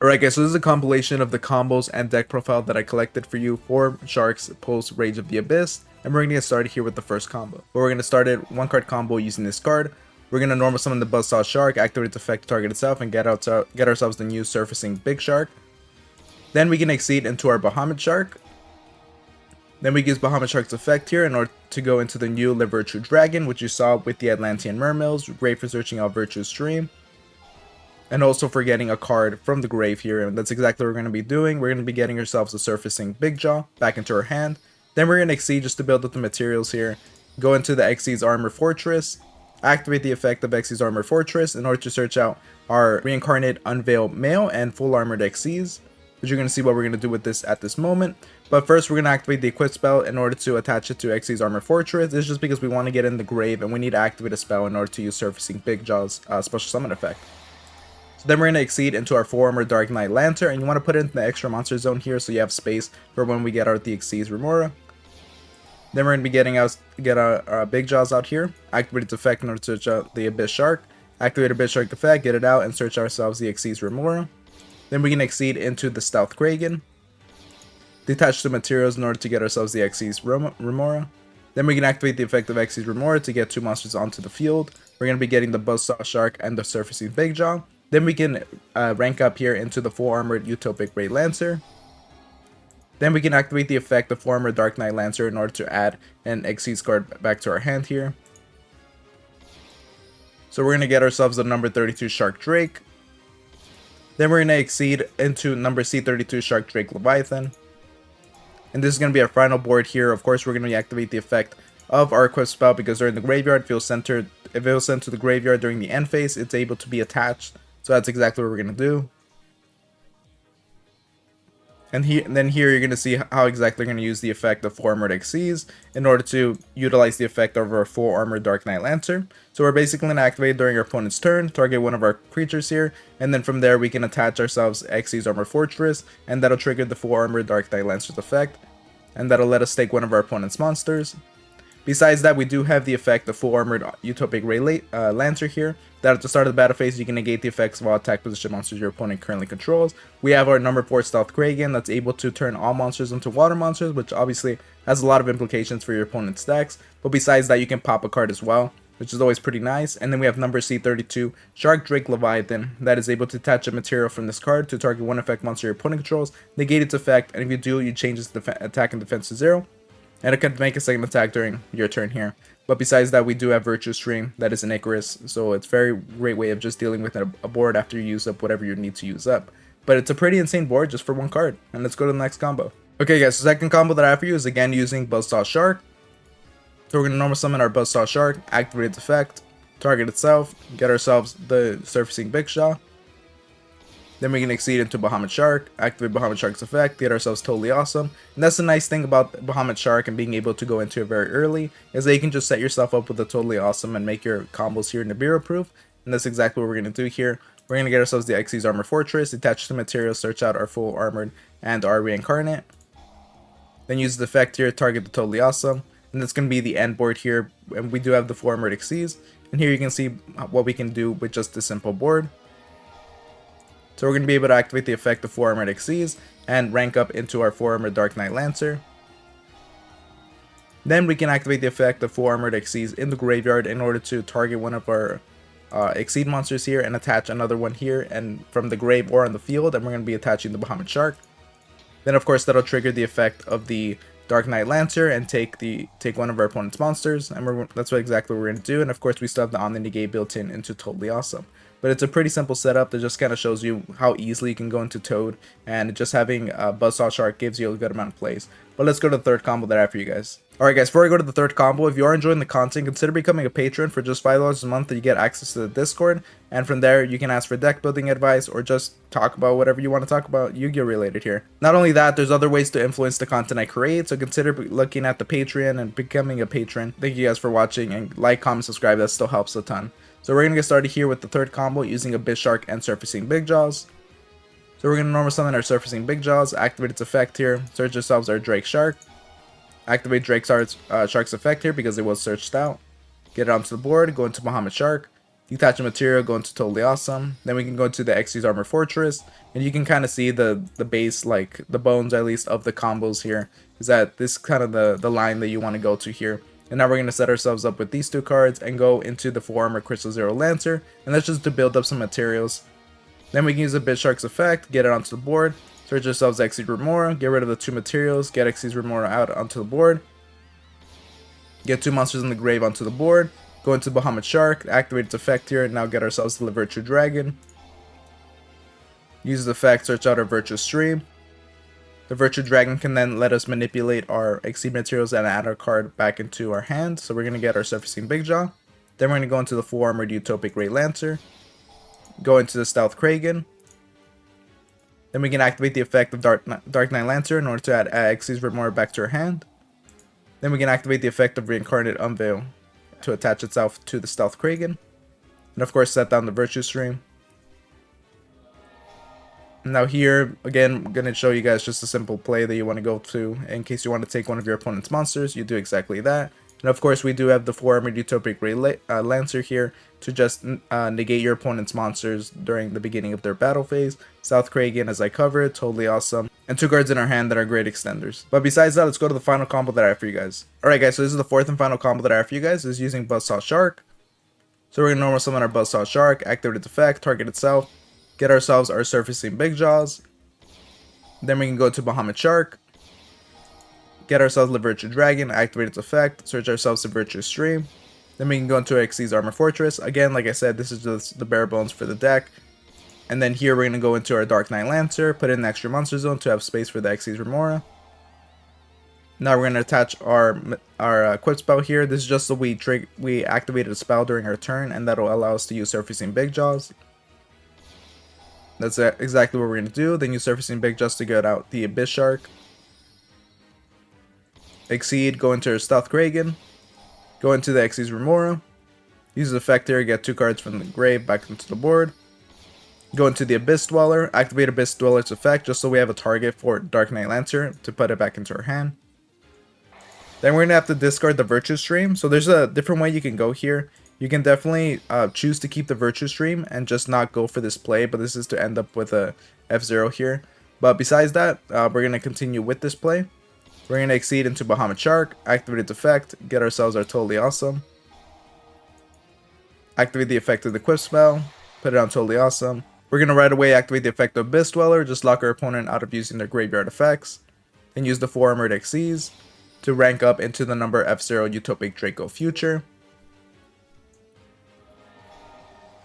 Alright guys, so this is a compilation of the combos and deck profile that I collected for you for Sharks post Rage of the Abyss, and we're going to get started here with the first combo. But we're going to start it 1-card combo using this card. We're going to normal summon the Buzzsaw Shark, activate its effect to target itself, and get ourselves the new Surfacing Big Shark. Then we can exceed into our Bahamut Shark. Then we use Bahamut Shark's effect here in order to go into the new Live Virtue Dragon, which you saw with the Atlantean Mermills, great for searching out Virtue's Stream. And also for getting a card from the grave here, and that's exactly what we're going to be doing. We're going to be getting ourselves a Surfacing Big Jaw back into our hand. Then we're going to Exceed just to build up the materials here. Go into the Xyz Armor Fortress, activate the effect of Xyz Armor Fortress in order to search out our Reincarnate Unveiled Male and Full Armored Xyz, which you're going to see what we're going to do with this at this moment. But first we're going to activate the Equip spell in order to attach it to Xyz Armor Fortress. This is just because we want to get in the grave and we need to activate a spell in order to use Surfacing Big Jaw's special summon effect. So then we're going to Exceed into our 4-Armor Dark Knight Lantern, and you want to put it in the extra monster zone here so you have space for when we get out the Xyz Remora. Then we're going to be get our Big Jaws out here, activate its effect in order to search out the Abyss Shark, activate Abyss Shark effect, get it out, and search ourselves the Xyz Remora. Then we can Exceed into the Stealth Kragan, detach the materials in order to get ourselves the Xyz Remora. Then we can activate the effect of Xyz Remora to get 2 monsters onto the field. We're going to be getting the Buzzsaw Shark and the Surfacing Big Jaw. Then we can rank up here into the 4-Armored Utopic Great Lancer. Then we can activate the effect of 4-Armored Dark Knight Lancer in order to add an Xyz card back to our hand here. So we're going to get ourselves the number 32 Shark Drake. Then we're going to Exceed into number C32 Shark Drake Leviathan. And this is going to be our final board here. Of course, we're going to activate the effect of our Equip spell because during the graveyard, if it was sent to the graveyard during the end phase, it's able to be attached. So that's exactly what we're going to do. And then here you're going to see how exactly we're going to use the effect of 4-Armored Xyz in order to utilize the effect of our 4-Armored Dark Knight Lantern. So we're basically going to activate during our opponent's turn, target one of our creatures here, and then from there we can attach ourselves Xyz Armor Fortress, and that'll trigger the 4-Armored Dark Knight Lancer's effect, and that'll let us take one of our opponent's monsters. Besides that, we do have the effect of Full Armored Utopic Great Lancer here, that at the start of the battle phase you can negate the effects of all attack position monsters your opponent currently controls. We have our number 4 Stealth Kragan that's able to turn all monsters into water monsters, which obviously has a lot of implications for your opponent's decks. But besides that, you can pop a card as well, which is always pretty nice. And then we have number C32 Shark Drake Leviathan that is able to attach a material from this card to target one effect monster your opponent controls, negate its effect, and if you do, you change its attack and defense to 0. And it can make a second attack during your turn here. But besides that, we do have Virtue Stream that is an Icarus, so it's a very great way of just dealing with a board after you use up whatever you need to use up. But it's a pretty insane board just for 1 card. And let's go to the next combo. Okay guys, the second combo that I have for you is again using Buzzsaw Shark. So we're going to normal summon our Buzzsaw Shark, activate its effect, target itself, get ourselves the Surfacing Big Jaw. Then we can Exceed into Bahamut Shark, activate Bahamut Shark's effect, get ourselves Totally Awesome. And that's the nice thing about Bahamut Shark and being able to go into it very early, is that you can just set yourself up with a Totally Awesome and make your combos here Nibiru proof. And that's exactly what we're going to do here. We're going to get ourselves the Xyz Armor Fortress, attach the materials, search out our Full Armored and our Reincarnate. Then use the effect here, target the Totally Awesome. And that's going to be the end board here. And we do have the 4-Armored Xyz. And here you can see what we can do with just this simple board. So we're going to be able to activate the effect of 4-Armored Xyz and rank up into our 4-Armored Dark Knight Lancer. Then we can activate the effect of 4-Armored Xyz in the graveyard in order to target one of our Exceed monsters here and attach another one here and from the grave or on the field, and we're going to be attaching the Bahamut Shark. Then of course that'll trigger the effect of the Dark Knight Lancer and take one of our opponent's monsters, and that's exactly what we're going to do. And of course we still have the Omni Negate built in into Totally Awesome. But it's a pretty simple setup that just kind of shows you how easily you can go into Toad, and just having Buzzsaw Shark gives you a good amount of plays. But let's go to the third combo that I have for you guys. Alright guys, before I go to the third combo, if you are enjoying the content, consider becoming a patron. For just $5 a month, you get access to the Discord, and from there you can ask for deck building advice or just talk about whatever you want to talk about Yu-Gi-Oh related here. Not only that, there's other ways to influence the content I create, so consider looking at the Patreon and becoming a patron. Thank you guys for watching, and like, comment, subscribe, that still helps a ton. So we're going to get started here with the third combo using Abyss Shark and Surfacing Big Jaws. So we're going to normal summon our Surfacing Big Jaws, activate its effect here, search ourselves our Drake Shark. Activate Drake Shark's effect here because it was searched out. Get it onto the board, go into Bahamut Shark, Detach a material, go into Totally Awesome. Then we can go to the Xyz Armor Fortress, and you can kind of see the base, like the bones at least, of the combos here. Is that this kind of the line that you want to go to here. And now we're going to set ourselves up with these two cards and go into the 4 Armor Crystal Zero Lancer, and that's just to build up some materials. Then we can use the Bishark's effect, get it onto the board, search ourselves Xyz Remora, get rid of the 2 materials, get Xyz Remora out onto the board, get 2 monsters in the grave onto the board, go into Bahamut Shark, activate its effect here, and now get ourselves the Virtue Dragon. Use the effect, search out our Virtue Stream. The Virtue Dragon can then let us manipulate our Exceed materials and add our card back into our hand. So we're going to get our Surfacing Big Jaw. Then we're going to go into the 4 Armored Utopic Great Lancer. Go into the Stealth Kragan. Then we can activate the effect of Dark Knight Lancer in order to add Xyz Remora back to our hand. Then we can activate the effect of Reincarnate Unveil to attach itself to the Stealth Kragan. And of course set down the Virtue Stream. Now here, again, I'm going to show you guys just a simple play that you want to go to in case you want to take one of your opponent's monsters. You do exactly that. And of course we do have the 4 Armored Utopic Great Lancer here to just negate your opponent's monsters during the beginning of their battle phase. South Kragan, as I covered, totally awesome. And 2 cards in our hand that are great extenders. But besides that, let's go to the final combo that I have for you guys. Alright guys, so this is the 4th and final combo that I have for you guys. This is using Buzzsaw Shark. So we're going to normal summon our Buzzsaw Shark, activate its effect, target itself, get ourselves our Surfacing Big Jaws. Then we can go to Bahamut Shark, get ourselves the Virtue Dragon, activate its effect, search ourselves the Virtue Stream. Then we can go into Xyz Armor Fortress. Again, like I said, this is just the bare bones for the deck. And then here we're going to go into our Dark Knight Lancer, put in an extra monster zone to have space for the Xyz Remora. Now we're going to attach our equip spell here. This is just so we activated a spell during our turn, and that'll allow us to use Surfacing Big Jaws. That's exactly what we're going to do. Then use Surfacing Big Jaws to get out the Abyss Shark. Exceed, go into our Stealth Kragan. Go into the Xyz Remora. Use the effect here, get 2 cards from the grave back into the board. Go into the Abyss Dweller, activate Abyss Dweller's effect just so we have a target for Dark Knight Lancer to put it back into our hand. Then we're going to have to discard the Virtue Stream. So there's a different way you can go here. You can definitely choose to keep the Virtue Stream and just not go for this play, but this is to end up with a F0 here. But besides that, we're going to continue with this play. We're going to Exceed into Bahamut Shark, activate its effect, get ourselves our Totally Awesome. Activate the effect of the Equip spell, put it on Totally Awesome. We're going to right away activate the effect of Abyss Dweller, just lock our opponent out of using their graveyard effects. Then use the 4 Armored Xyz to rank up into the number F0 Utopic Draco Future.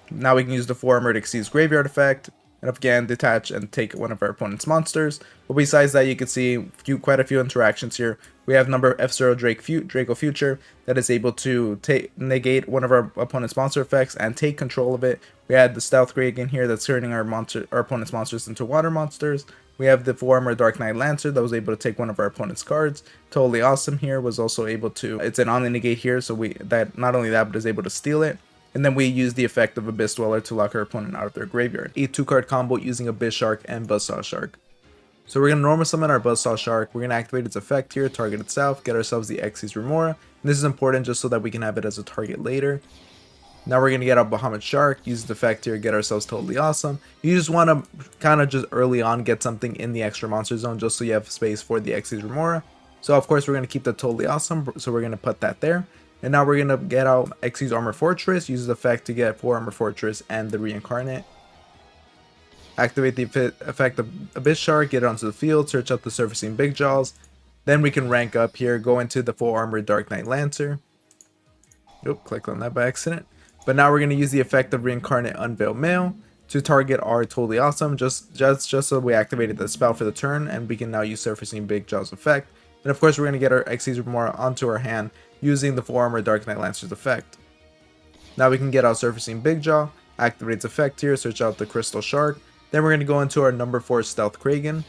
Now we can use the 4 Armored Xyz graveyard effect, and again detach and take one of our opponent's monsters. But besides that, you can see quite a few interactions here. We have number F0 Draco Future that is able to negate one of our opponent's monster effects and take control of it. We had the Stealth Kragan here that's turning our opponent's monsters into water monsters. We have the 4 Armor Dark Knight Lancer that was able to take one of our opponent's cards. Totally Awesome here was also able to, it's an on the negate here, so not only that, but is able to steal it. And then we use the effect of Abyss Dweller to lock our opponent out of their graveyard. A 2-card combo using Abyss Shark and Buzzsaw Shark. So we're going to normal summon our Buzzsaw Shark. We're going to activate its effect here, target itself, get ourselves the Xyz Remora. And this is important just so that we can have it as a target later. Now we're going to get our Bahamut Shark, use the effect here, get ourselves Totally Awesome. You just want to kind of just early on get something in the extra monster zone just so you have space for the Xyz Remora. So of course we're going to keep the Totally Awesome, so we're going to put that there. And now we're going to get out Xyz Armor Fortress, use the effect to get 4 Armor Fortress and the Reincarnate. Activate the effect of Abyss Shark, get it onto the field, search out the Surfacing Big Jaws. Then we can rank up here, go into the 4 Armored Dark Knight Lancer. Oop, clicked on that by accident. But now we're going to use the effect of Reincarnate Unveil Mail to target our Totally Awesome, just so we activated the spell for the turn, and we can now use Surfacing Big Jaws effect. And of course we're going to get our Xyz Remora onto our hand using the 4 Armor Dark Knight Lancer's effect. Now we can get our Surfacing Big Jaw, activate its effect here, search out the Crystal Shark. Then we're going to go into our number 4 Stealth Kragan.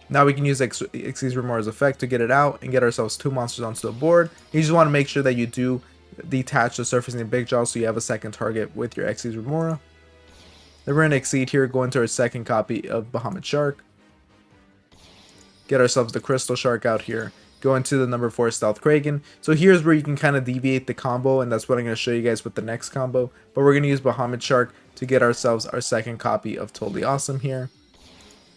Now we can use Xyz Remora's effect to get it out and get ourselves 2 monsters onto the board. You just want to make sure that you do detach the Surfacing Big Jaw so you have a second target with your Xyz Remora. Then we're going to Exceed here, go into our second copy of Bahamut Shark. Get ourselves the Crystal Shark out here. go into the number 4 Stealth Kraken. So here's where you can kind of deviate the combo, and that's what I'm going to show you guys with the next combo. But we're going to use Bahamut Shark to get ourselves our second copy of Totally Awesome here.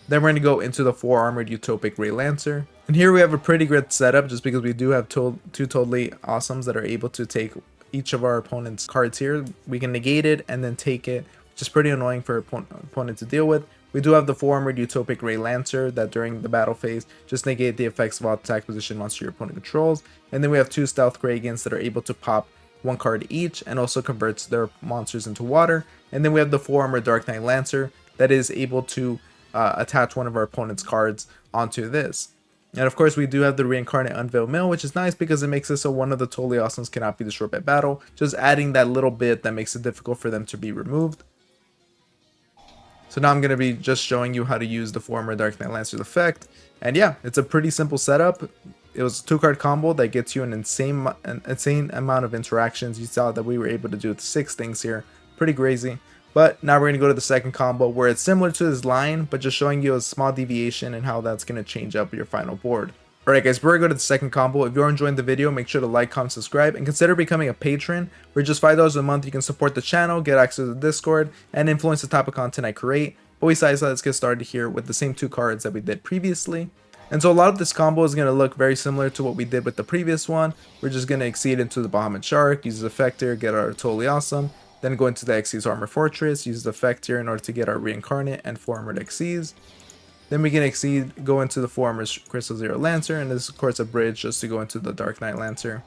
Then we're going to go into the 4 Armored Utopic Ray Lancer. And here we have a pretty good setup just because we do have two Totally Awesomes that are able to take each of our opponent's cards here. We can negate it and then take it, which is pretty annoying for opponent to deal with. We do have the 4 Armored Utopic Ray Lancer that during the battle phase just negate the effects of all attack position monster your opponent controls. And then we have 2 Stealth Kragans that are able to pop 1 card each and also converts their monsters into water. And then we have the 4 Armored Dark Knight Lancer that is able to attach one of our opponent's cards onto this. And of course we do have the Reincarnate Unveil Mill, which is nice because it makes it so one of the Totally Awesomes cannot be destroyed by battle, just adding that little bit that makes it difficult for them to be removed. So now I'm going to be just showing you how to use the 4 Armored Dark Knight Lancer's effect. And yeah, it's a pretty simple setup. It was a 2-card combo that gets you an insane amount of interactions. You saw that we were able to do 6 things here. Pretty crazy. But now we're going to go to the second combo where it's similar to this line, but just showing you a small deviation and how that's going to change up your final board. Alright guys, before we go to the second combo, if you're enjoying the video, make sure to like, comment, subscribe, and consider becoming a patron. For just $5 a month, you can support the channel, get access to the Discord, and influence the type of content I create. But besides that, let's get started here with the same 2 cards that we did previously. And so a lot of this combo is going to look very similar to what we did with the previous one. We're just going to exceed into the Bahamut Shark, use the Effector, get our Totally Awesome, then go into the Xyz Armor Fortress, use the Effector in order to get our Reincarnate and 4 Armored Xyz. Then we can exceed, go into the 4 Armored Crystal Zero Lancer, and this is of course a bridge just to go into the Dark Knight Lancer.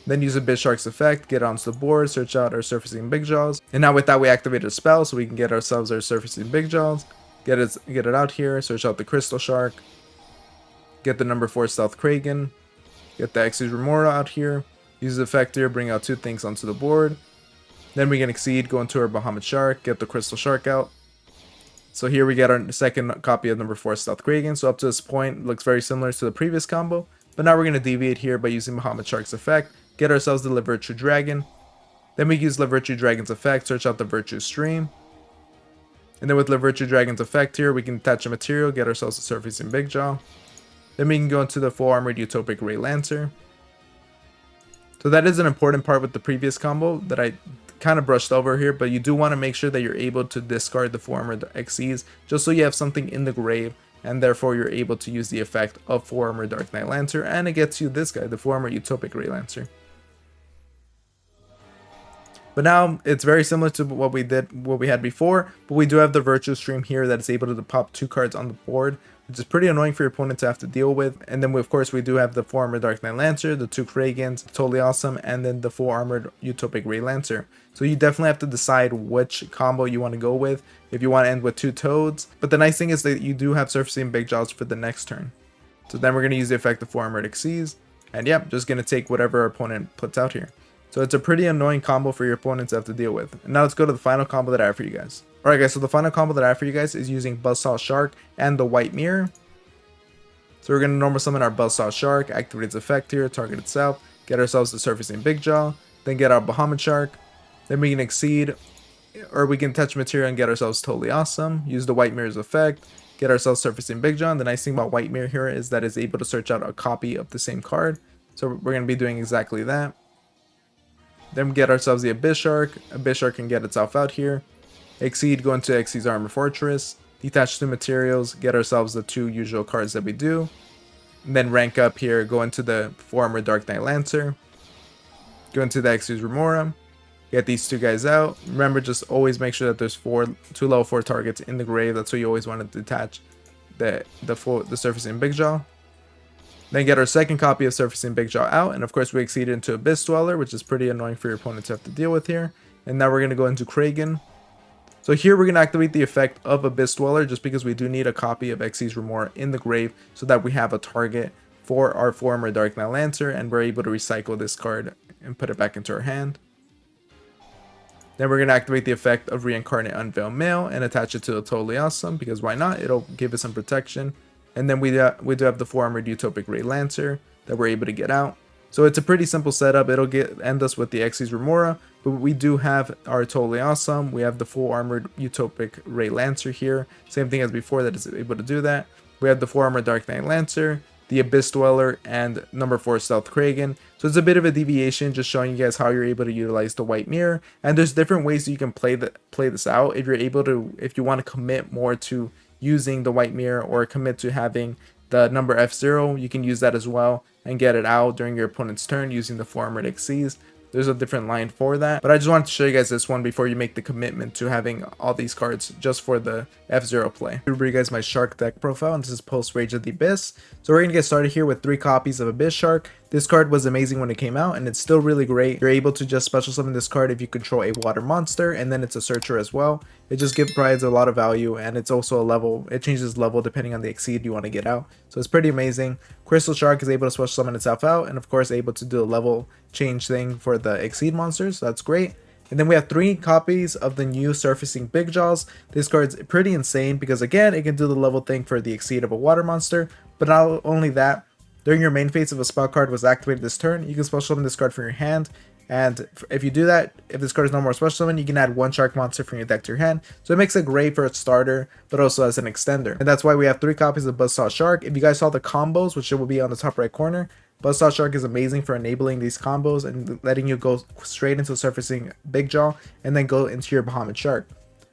Then use a Bishark's effect, get onto the board, search out our Surfacing Big Jaws. And now with that we activated a spell so we can get ourselves our Surfacing Big Jaws. Get it out here, search out the Crystal Shark. Get the number 4 Stealth Kraken. Get the Xyz Remora out here. Use the Effector, bring out 2 things onto the board. Then we can exceed, go into our Bahamut Shark, get the Crystal Shark out. So here we get our second copy of number 4 Stealth Kraken. So up to this point, it looks very similar to the previous combo. But now we're going to deviate here by using Bahamut Shark's effect. Get ourselves the Virtue Dragon. Then we use the Virtue Dragon's effect, search out the Virtue Stream. And then with the Virtue Dragon's effect here, we can attach a material, get ourselves a Surfacing Big Jaw. Then we can go into the 4 Armored Utopic Ray Lancer. So that is an important part with the previous combo that I kind of brushed over here, but you do want to make sure that you're able to discard the 4 Armored Xyz just so you have something in the grave, and therefore you're able to use the effect of 4 Armored Dark Knight Lancer, and it gets you this guy, the 4 Armored Utopic Ray Lancer. But now it's very similar to what we had before, but we do have the Virtue Stream here that is able to pop 2 cards on the board, which is pretty annoying for your opponent to have to deal with. And then of course we do have the 4 Armored Dark Knight Lancer, the 2 Kragans, Totally Awesome, and then the 4 Armored Utopic Ray Lancer. So you definitely have to decide which combo you want to go with, if you want to end with 2 Toads. But the nice thing is that you do have Surfacing Big Jaws for the next turn. So then we're going to use the effect of 4 Armored Xyz, and yeah, just going to take whatever our opponent puts out here. So it's a pretty annoying combo for your opponents to have to deal with. And now let's go to the final combo that I have for you guys. Alright guys, so the final combo that I have for you guys is using Buzzsaw Shark and the White Mirror. So we're going to normal summon our Buzzsaw Shark, activate its effect here, target itself, get ourselves the Surfacing Big Jaw, then get our Bahamut Shark, then we can exceed, or we can touch material and get ourselves Totally Awesome, use the White Mirror's effect, get ourselves Surfacing Big Jaw. And the nice thing about White Mirror here is that it's able to search out a copy of the same card. So we're going to be doing exactly that. Then we get ourselves the Abyss Shark can get itself out here, exceed, go into Xyz Armor Fortress, detach 2 materials, get ourselves the 2 usual cards that we do, and then rank up here, go into the 4 Armored Dark Knight Lancer, go into the Xyz Remora, get these 2 guys out. Remember, just always make sure that there's 2 level 4 targets in the grave. That's what you always want to detach the Surfacing Big Jaw. Then get our second copy of Surfacing Big Jaw out, and of course we exceed into Abyss Dweller, which is pretty annoying for your opponent to have to deal with here. And now we're going to go into Kragan. So here we're going to activate the effect of Abyss Dweller just because we do need a copy of Xyz Remora in the grave so that we have a target for our 4 Armored Dark Knight Lancer, and we're able to recycle this card and put it back into our hand. Then we're going to activate the effect of Reincarnate Unveil Mail and attach it to the Totally Awesome, because why not? It'll give us some protection. And then we do have the 4 Armored Utopic Ray Lancer that we're able to get out. So it's a pretty simple setup. It'll end us with the Xyz Remora, but we do have our Totally Awesome. We have the 4 Armored Utopic Ray Lancer here. Same thing as before that is able to do that. We have the 4 Armored Dark Knight Lancer, the Abyss Dweller, and number 4 Stealth Kragan. So it's a bit of a deviation, just showing you guys how you're able to utilize the white mirror. And there's different ways you can play this out. If you want to commit more to using the white mirror, or commit to having the number F0, you can use that as well and get it out during your opponent's turn using the 4 Armored Xyz. There's a different line for that, but I just wanted to show you guys this one before you make the commitment to having all these cards just for the F0 play. I'll bring you guys my Shark deck profile, and this is post Rage of the Abyss. So we're gonna get started here with 3 copies of Abyss Shark. This card was amazing when it came out, and it's still really great. You're able to just special summon this card if you control a water monster, and then it's a searcher as well. It just provides a lot of value, and it's also a level. It changes level depending on the Xyz you want to get out. So it's pretty amazing. Crystal Shark is able to special summon itself out, and of course able to do a level change thing for the Xyz monsters. So that's great. And then we have 3 copies of the new Surfacing Big Jaws. This card's pretty insane because, again, it can do the level thing for the Xyz of a water monster. But not only that, during your main phase, if a spell card was activated this turn, you can special summon this card from your hand. And if you do that, if this card is no more special summon, you can add 1 shark monster from your deck to your hand. So it makes it great for a starter, but also as an extender. And that's why we have 3 copies of Buzzsaw Shark. If you guys saw the combos, which it will be on the top right corner, Buzzsaw Shark is amazing for enabling these combos and letting you go straight into Surfacing Big Jaw and then go into your Bahamut Shark.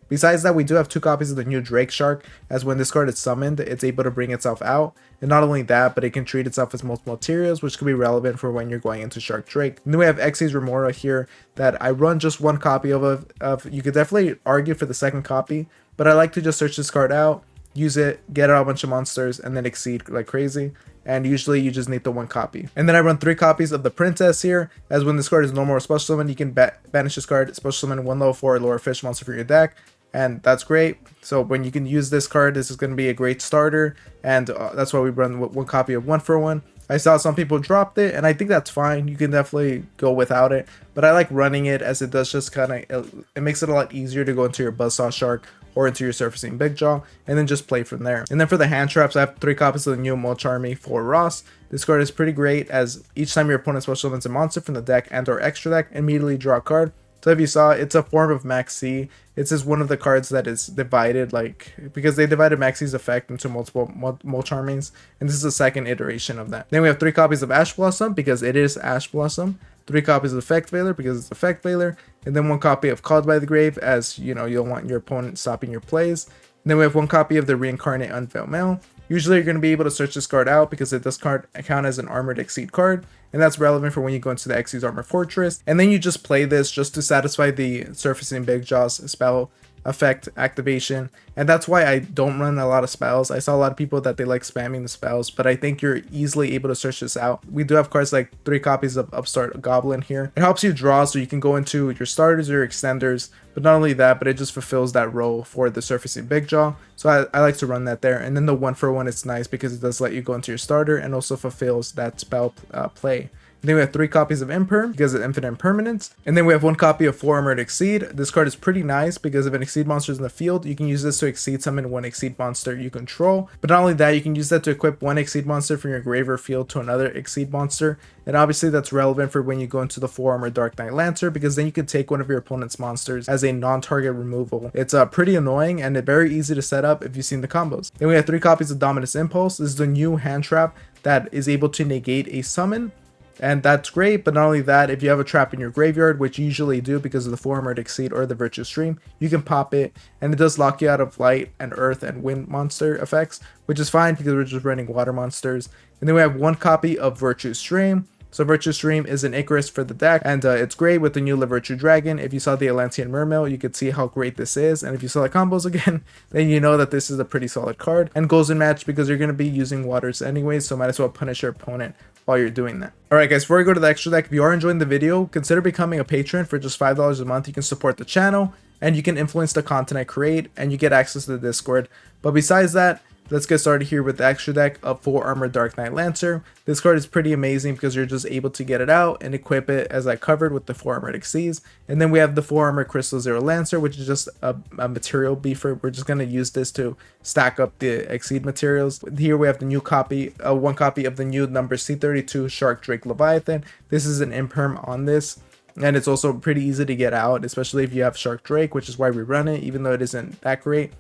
Besides that, we do have 2 copies of the new Drake Shark, as when this card is summoned, it's able to bring itself out. And not only that, but it can treat itself as multiple materials, which could be relevant for when you're going into Shark Drake. And then we have Xyz Remora here that I run just 1 copy of. You could definitely argue for the second copy, but I like to just search this card out, use it, get out a bunch of monsters, and then exceed like crazy. And usually you just need the 1 copy. And then I run 3 copies of the Princess here, as when this card is no more special summon, you can banish this card, special summon 1 level 4 lower fish monster for your deck. And that's great. So when you can use this card, this is going to be a great starter, and that's why we run 1 copy of 1 for 1. I saw some people dropped it, and I think that's fine. You can definitely go without it, but I like running it, as it does just kind of, it makes it a lot easier to go into your Buzzsaw Shark or into your Surfacing Big Jaw, and then just play from there. And then for the hand traps, I have 3 copies of the new Molcharmy for Ross. This card is pretty great, as each time your opponent special summons a monster from the deck and or extra deck, immediately draw a card. So if you saw, it's a form of Max C. It's just one of the cards that is divided, like, because they divided Max C's effect into multiple Molcharmings, and this is the second iteration of that. Then we have 3 copies of Ash Blossom, because it is Ash Blossom. 3 copies of Effect Veiler, because it's Effect Veiler. And then 1 copy of Called by the Grave, as, you know, you'll want your opponent stopping your plays. And then we have 1 copy of the Reincarnate Unveiled Male. Usually you're going to be able to search this card out because it does count as an Armored Xyz card, and that's relevant for when you go into the Xyz Armor Fortress. And then you just play this just to satisfy the Surfacing Big Jaws spell effect activation, and that's why I don't run a lot of spells. I saw a lot of people that they like spamming the spells, but I think you're easily able to search this out. We do have cards like 3 copies of Upstart Goblin here. It helps you draw so you can go into your starters or your extenders, but not only that, but it just fulfills that role for the Surfacing Big Jaw. So I like to run that there. And then the 1 for 1 is nice because it does let you go into your starter and also fulfills that spell play. And then we have 3 copies of Imperm because of Infinite Impermanence. And then we have 1 copy of 4 Armored Xyz. This card is pretty nice because if an Xyz monster is in the field, you can use this to Xyz summon 1 Xyz monster you control. But not only that, you can use that to equip 1 Xyz monster from your grave or field to another Xyz monster. And obviously that's relevant for when you go into the 4 Armored Dark Knight Lancer, because then you can take one of your opponent's monsters as a non-target removal. It's pretty annoying and very easy to set up if you've seen the combos. Then we have 3 copies of Dominus Impulse. This is the new hand trap that is able to negate a summon. And that's great, but not only that, if you have a trap in your graveyard, which you usually do because of the 4 Armored Xyz or the Virtue Stream, you can pop it, and it does lock you out of light and earth and wind monster effects, which is fine because we're just running water monsters. And then we have 1 copy of Virtue Stream. So Virtue Stream is an Icarus for the deck, and it's great with the new Virtue Dragon. If you saw the Atlantean Mermail, you could see how great this is, and if you saw the combos again, then you know that this is a pretty solid card. And goes in match because you're going to be using waters anyways, so might as well punish your opponent while you're doing that. Alright guys, before we go to the extra deck, if you are enjoying the video, consider becoming a patron. For just $5 a month. You can support the channel, and you can influence the content I create, and you get access to the Discord. But besides that, let's get started here with the extra deck of 4 Armored Dark Knight Lancer. This card is pretty amazing because you're just able to get it out and equip it, as I covered, with the 4 Armored Xyz. And then we have the 4 Armored Crystal Zero Lancer, which is just a material beefer. We're just going to use this to stack up the Xyz materials. Here we have the new copy, 1 copy of the new number C32 Shark Drake Leviathan. This is an imperm on this, and it's also pretty easy to get out, especially if you have Shark Drake, which is why we run it, even though it isn't that great.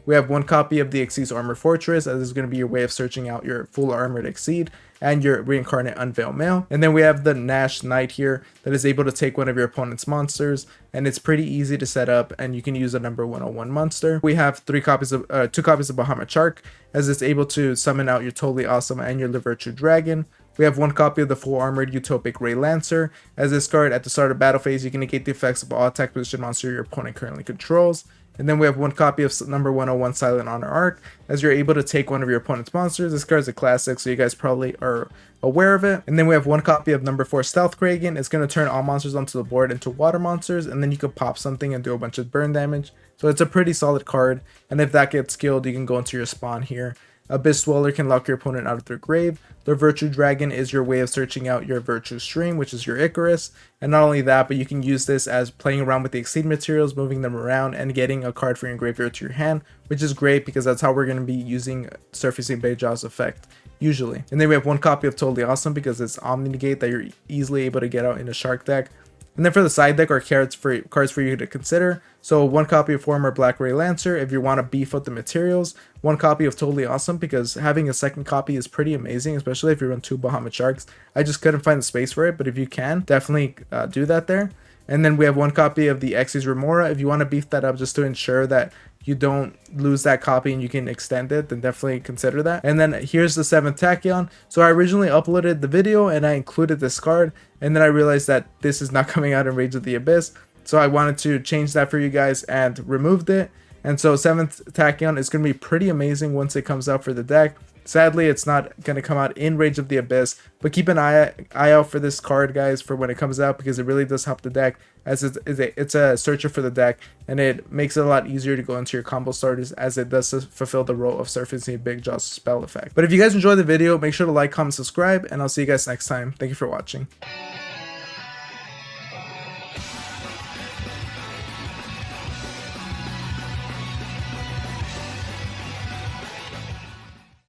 We have one copy of the Exceed's Armor Fortress, as this is going to be your way of searching out your full armored Exceed and your reincarnate Unveil Male. And then we have the Nash Knight here that is able to take one of your opponent's monsters, and it's pretty easy to set up, and you can use a number 101 monster. We have two copies of Bahamut Shark, as it's able to summon out your Totally Awesome and your Virtue Dragon. We have one copy of the full armored Utopic Ray Lancer. As this card, at the start of battle phase, you can negate the effects of all attack position monster your opponent currently controls. And then we have one copy of number 101 Silent Honor Arc, as you're able to take one of your opponent's monsters. This card is a classic, so you guys probably are aware of it. And then we have one copy of number 4 Stealth Kragan. It's going to turn all monsters onto the board into water monsters, and then you can pop something and do a bunch of burn damage. So it's a pretty solid card, and if that gets killed, you can go into your spawn here. Abyss Dweller can lock your opponent out of their grave. The Virtue Dragon is your way of searching out your Virtue Stream, which is your Icarus. And not only that, but you can use this as playing around with the Exceed materials, moving them around, and getting a card from your graveyard to your hand, which is great because that's how we're going to be using Surfacing Beyjaw's effect usually. And then we have one copy of Totally Awesome because it's Omni Negate that you're easily able to get out in a Shark deck. And then for the side deck are cards for you to consider. So one copy of former Black Ray Lancer if you want to beef up the materials. One copy of Totally Awesome because having a second copy is pretty amazing, especially if you run 2 Bahamut Sharks. I just couldn't find the space for it, but if you can, definitely do that there. And then we have one copy of the Xyz Remora. If you want to beef that up just to ensure that you don't lose that copy and you can extend it, then definitely consider that. And then here's the 7th Tachyon. So I originally uploaded the video and I included this card, and then I realized that this is not coming out in Rage of the Abyss. So I wanted to change that for you guys and removed it. And so 7th Tachyon is going to be pretty amazing once it comes out for the deck. Sadly, it's not going to come out in Rage of the Abyss, but keep an eye out for this card, guys, for when it comes out, because it really does help the deck, as it's a searcher for the deck, and it makes it a lot easier to go into your combo starters, as it does fulfill the role of Surfacing Beyjaw's spell effect. But if you guys enjoyed the video, make sure to like, comment, subscribe, and I'll see you guys next time. Thank you for watching.